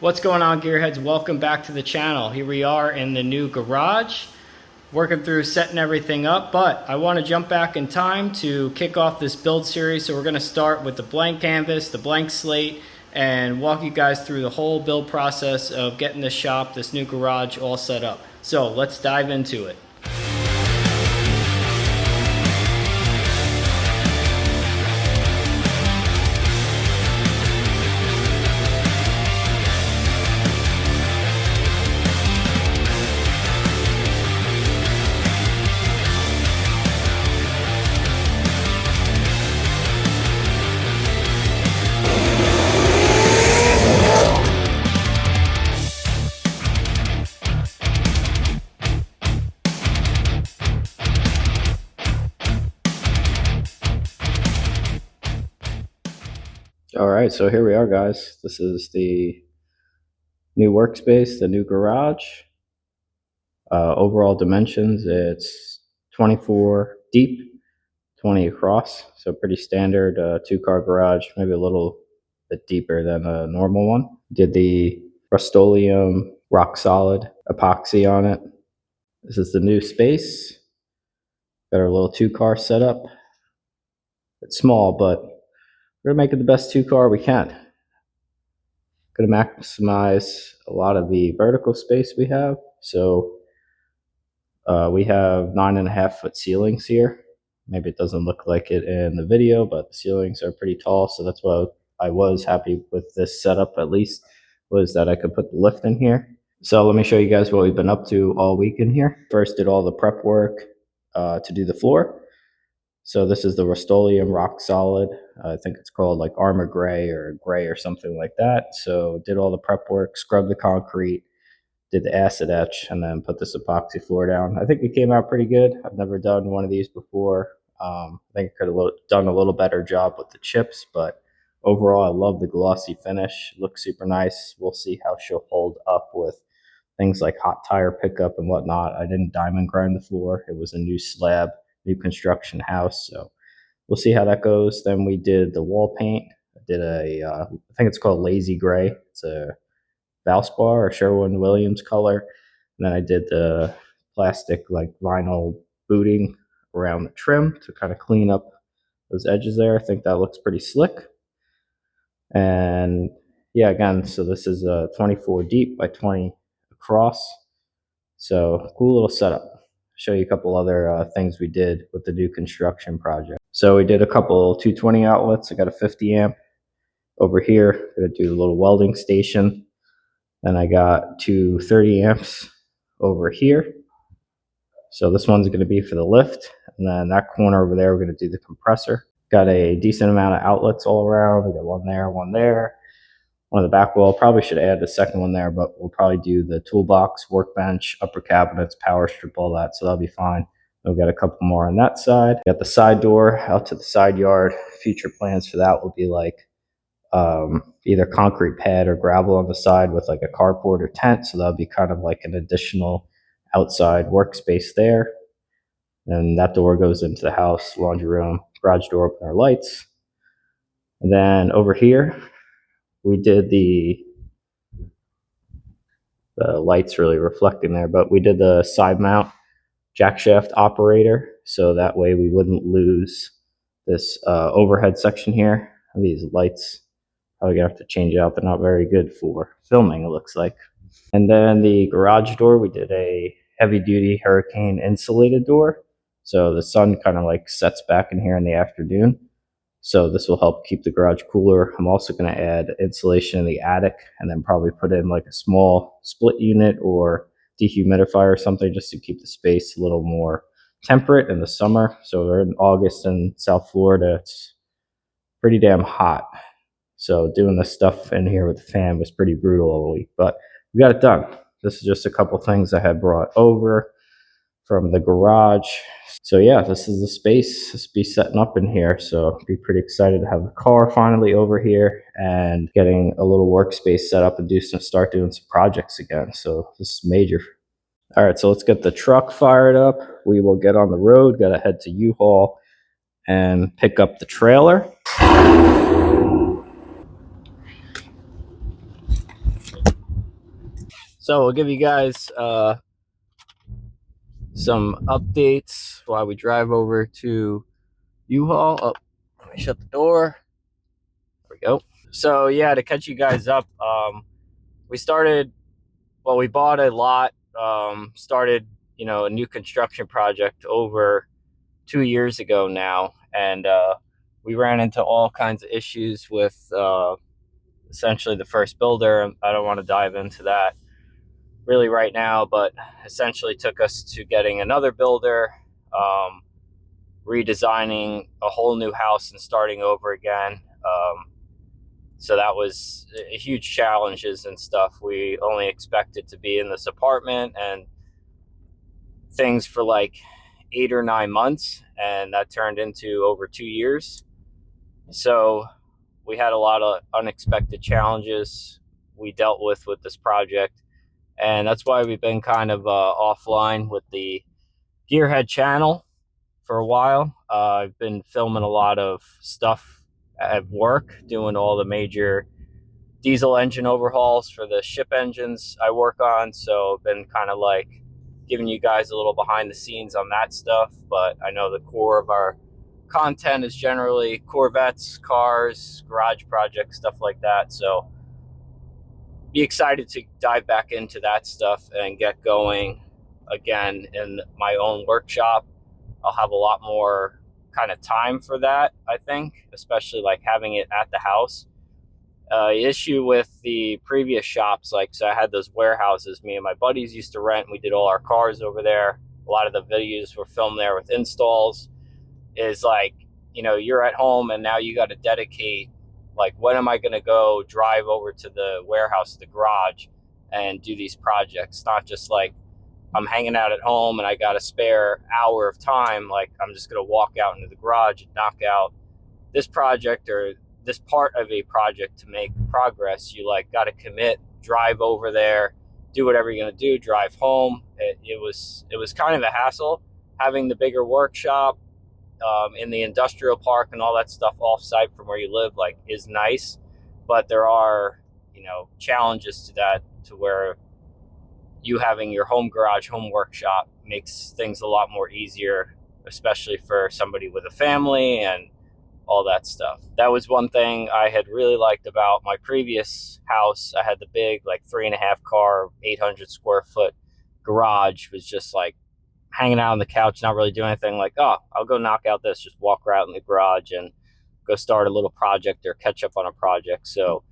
What's going on, gearheads? Welcome back to the channel. Here we are in the new garage, working through setting everything up, but I want to jump back in time to kick off this build series. So we're going to start with the blank canvas, the blank slate, and walk you guys through the whole build process of getting this shop, this new garage all set up. So let's dive into it. All right, so here we are, guys. This is the new workspace, the new garage. Overall dimensions, it's 24 deep, 20 across, so pretty standard two-car garage, maybe a little bit deeper than a normal one. Did the Rust-Oleum rock solid epoxy on it. This is the new space. Got our little two-car setup. It's small, but we're gonna make it the best two-car we can. Gonna maximize a lot of the vertical space we have. So we have 9.5 foot ceilings here. Maybe it doesn't look like it in the video, but the ceilings are pretty tall. So that's why I was happy with this setup, at least, was that I could put the lift in here. So let me show you guys what we've been up to all week in here. First, did all the prep work to do the floor. So this is the Rust-Oleum rock solid. I think it's called like Armor Gray or something like that. So did all the prep work, scrubbed the concrete, did the acid etch, and then put this epoxy floor down. I think it came out pretty good. I've never done one of these before. I think I could have done a little better job with the chips, but overall, I love the glossy finish. It looks super nice. We'll see how she'll hold up with things like hot tire pickup and whatnot. I didn't diamond grind the floor. It was a new slab, new construction house, so we'll see how that goes. Then we did the wall paint. I did I think it's called Lazy Gray. It's a Valspar or Sherwin-Williams color. And then I did the plastic like vinyl booting around the trim to kind of clean up those edges there. I think that looks pretty slick. And yeah, again, so this is a 24 deep by 20 across. So cool little setup. Show you a couple other things we did with the new construction project. So we did a couple 220 outlets. I got a 50 amp over here. Gonna do a little welding station. Then I got two 30 amps over here. So this one's gonna be for the lift. And then that corner over there, we're gonna do the compressor. Got a decent amount of outlets all around. We got one there, one there. One on the back wall. Probably should add the second one there, but we'll probably do the toolbox, workbench, upper cabinets, power strip, all that. So that'll be fine. We've got a couple more on that side. Got the side door out to the side yard. Future plans for that will be like either concrete pad or gravel on the side with like a carport or tent. So that'll be kind of like an additional outside workspace there. And that door goes into the house, laundry room, garage door, open our lights. And then over here, we did the lights really reflecting there, but we did the side mount jack shaft operator, so that way we wouldn't lose this overhead section here. These lights, probably gonna have to change out. They're not very good for filming, it looks like. And then the garage door, we did a heavy duty hurricane insulated door, so the sun kind of like sets back in here in the afternoon. So this will help keep the garage cooler. I'm also going to add insulation in the attic and then probably put in like a small split unit or dehumidifier or something just to keep the space a little more temperate in the summer. So we're in August in South Florida. It's pretty damn hot. So doing this stuff in here with the fan was pretty brutal all week, but we got it done. This is just a couple things I had brought over from the garage. So yeah, this is the space. This be setting up in here. So be pretty excited to have the car finally over here and getting a little workspace set up and start doing some projects again. So this is major. All right, so let's get the truck fired up. We will get on the road. Got to head to U-Haul and pick up the trailer. So we'll give you guys some updates while we drive over to U-Haul. Oh, let me shut the door. There we go. So yeah, to catch you guys up, we bought a lot, started, a new construction project over 2 years ago now, and we ran into all kinds of issues with essentially the first builder. I don't want to dive into that really right now, but essentially took us to getting another builder, redesigning a whole new house and starting over again. So that was a huge challenges and stuff. We only expected to be in this apartment and things for like 8 or 9 months, and that turned into over 2 years. So we had a lot of unexpected challenges we dealt with this project, and that's why we've been kind of offline with the Gearhead channel for a while. I've been filming a lot of stuff at work, doing all the major diesel engine overhauls for the ship engines I work on, so I've been kind of like giving you guys a little behind the scenes on that stuff. But I know the core of our content is generally Corvettes, cars, garage projects, stuff like that. So be excited to dive back into that stuff and get going again in my own workshop. I'll have a lot more kind of time for that, I think, especially like having it at the house. Issue with the previous shops, like, so I had those warehouses me and my buddies used to rent. We did all our cars over there. A lot of the videos were filmed there with installs. Is like, you're at home and now you got to dedicate, like, when am I going to go drive over to the warehouse, the garage, and do these projects? Not just like I'm hanging out at home and I got a spare hour of time, like I'm just going to walk out into the garage and knock out this project or this part of a project to make progress. You like got to commit, drive over there, do whatever you're going to do, drive home. It was kind of a hassle having the bigger workshop in the industrial park and all that stuff off site from where you live, like, is nice, but there are, challenges to that, to where you having your home garage, home workshop makes things a lot more easier, especially for somebody with a family and all that stuff. That was one thing I had really liked about my previous house. I had the big, like, 3.5 car, 800 square foot garage. Was just like hanging out on the couch, not really doing anything. Like, oh, I'll go knock out this, just walk around in the garage and go start a little project or catch up on a project. So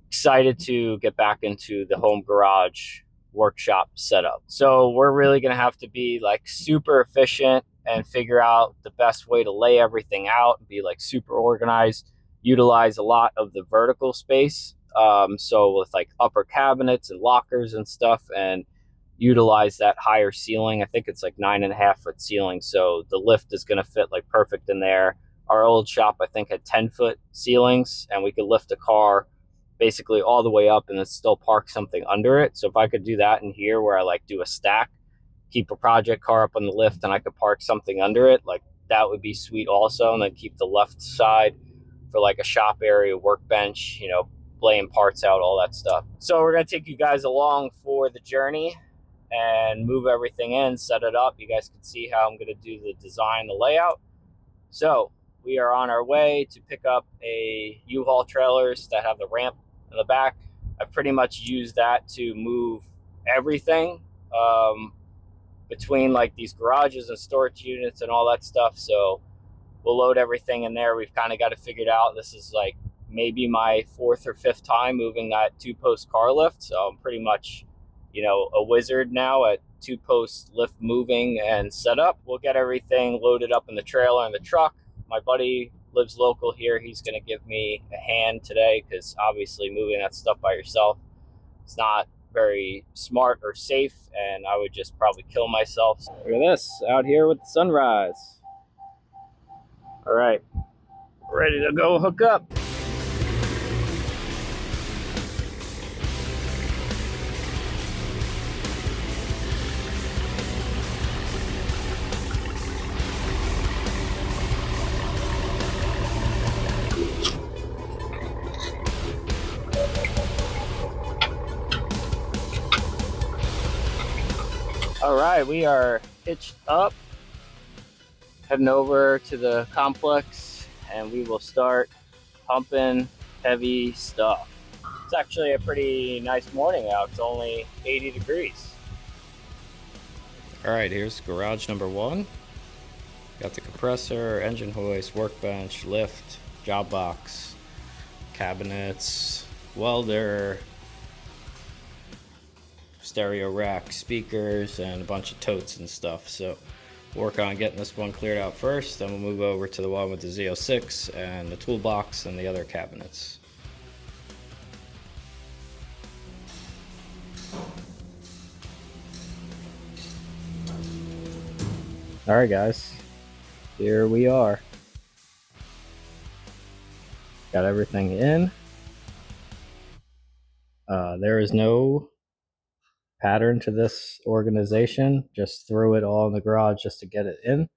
excited to get back into the home garage workshop setup. So we're really going to have to be like super efficient and figure out the best way to lay everything out and be like super organized, utilize a lot of the vertical space. So with like upper cabinets and lockers and stuff, and utilize that higher ceiling. I think it's like 9.5 foot ceiling. So the lift is going to fit like perfect in there. Our old shop, I think, had 10-foot ceilings, and we could lift a car basically all the way up and then still park something under it. So if I could do that in here, where I like do a stack, keep a project car up on the lift, and I could park something under it, like, that would be sweet also. And then keep the left side for like a shop area, workbench, laying parts out, all that stuff. So we're going to take you guys along for the journey and move everything in, set it up. You guys can see how I'm going to do the design, the layout. So we are on our way to pick up a U-Haul trailers that have the ramp in the back. I've pretty much used that to move everything between like these garages and storage units and all that stuff. So we'll load everything in there. We've kind of got it figured out. This is like maybe my 4th or 5th time moving that 2-post car lift. So I'm pretty much, a wizard now at 2-post lift moving and setup. We'll get everything loaded up in the trailer and the truck. My buddy lives local here. He's going to give me a hand today, because obviously moving that stuff by yourself is not very smart or safe, and I would just probably kill myself. Look at this, out here with the sunrise. All right, ready to go hook up. All right, we are hitched up, heading over to the complex, and we will start pumping heavy stuff. It's actually a pretty nice morning out. It's only 80 degrees. All right, here's garage number one. Got the compressor, engine hoist, workbench, lift, job box, cabinets, welder, stereo rack, speakers, and a bunch of totes and stuff. So work on getting this one cleared out first, then we'll move over to the one with the Z06 and the toolbox and the other cabinets. All right, guys, here we are. Got everything in. There is no pattern to this organization. Just threw it all in the garage just to get it in.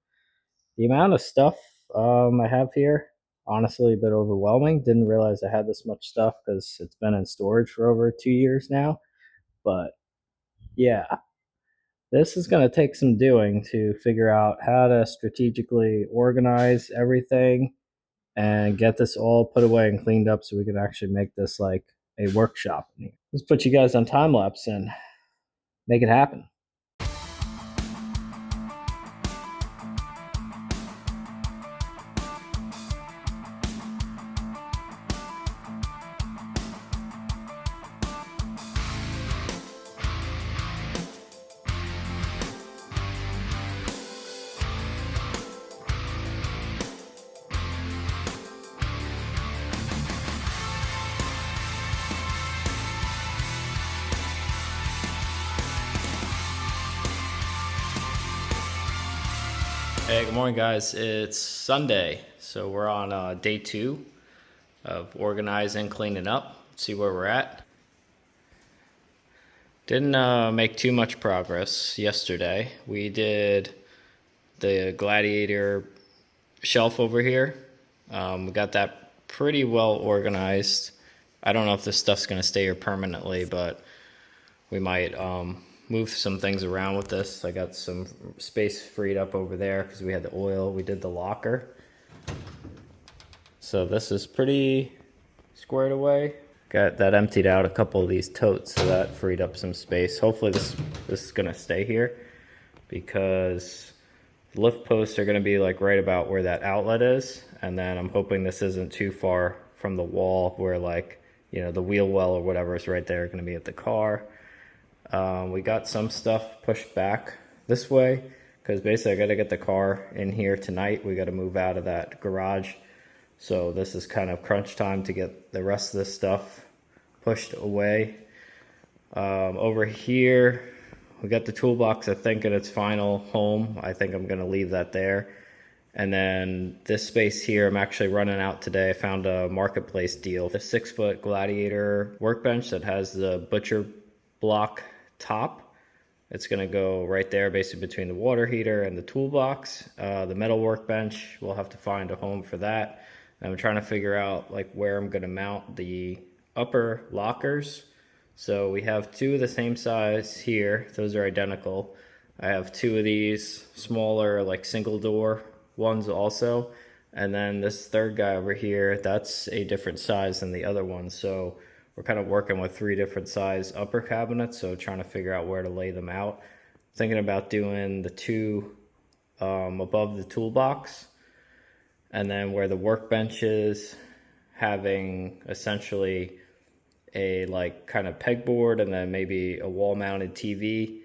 The amount of stuff I have here, honestly, a bit overwhelming. Didn't realize I had this much stuff because it's been in storage for over 2 years now. But yeah, this is going to take some doing to figure out how to strategically organize everything and get this all put away and cleaned up so we can actually make this like a workshop in here. Let's put you guys on time lapse and make it happen. Hey, good morning, guys. It's Sunday, so we're on day 2 of organizing, cleaning up. See where we're at. Didn't make too much progress yesterday. We did the Gladiator shelf over here. We got that pretty well organized. I don't know if this stuff's going to stay here permanently, but we might move some things around with this. I got some space freed up over there because we had the oil. We did the locker. So this is pretty squared away. Got that emptied out a couple of these totes, so that freed up some space. Hopefully this is gonna stay here because lift posts are gonna be like right about where that outlet is. And then I'm hoping this isn't too far from the wall where, like, you know, the wheel well or whatever is right there, gonna be at the car. We got some stuff pushed back this way because basically I got to get the car in here tonight. We got to move out of that garage. So this is kind of crunch time to get the rest of this stuff pushed away. Over here, we got the toolbox, I think, in its final home. I think I'm going to leave that there. And then this space here, I'm actually running out today. I found a marketplace deal. The 6-foot Gladiator workbench that has the butcher block top. It's going to go right there, basically between the water heater and the toolbox. The metal workbench, we'll have to find a home for that. And I'm trying to figure out like where I'm going to mount the upper lockers. So we have 2 of the same size here. Those are identical. I have 2 of these smaller, like single door ones also. And then this third guy over here, that's a different size than the other one. So we're kind of working with 3 different size upper cabinets, so trying to figure out where to lay them out. Thinking about doing the 2 above the toolbox, and then where the workbench is, having essentially a like kind of pegboard and then maybe a wall-mounted TV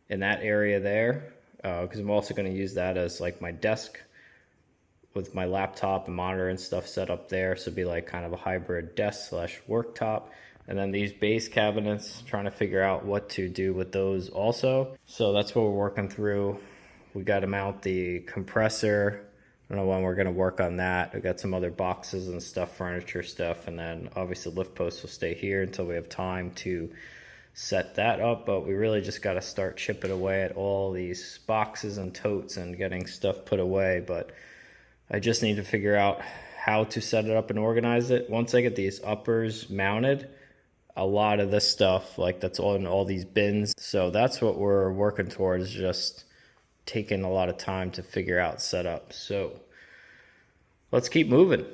in that area there, because I'm also going to use that as like my desk with my laptop and monitor and stuff set up there. So it'd be like kind of a hybrid desk / worktop. And then these base cabinets, trying to figure out what to do with those also. So that's what we're working through. We got to mount the compressor. I don't know when we're going to work on that. We got some other boxes and stuff, furniture stuff. And then obviously lift posts will stay here until we have time to set that up. But we really just got to start chipping away at all these boxes and totes and getting stuff put away. But I just need to figure out how to set it up and organize it. Once I get these uppers mounted, a lot of this stuff, like that's on all these bins. So that's what we're working towards, just taking a lot of time to figure out setup. So let's keep moving.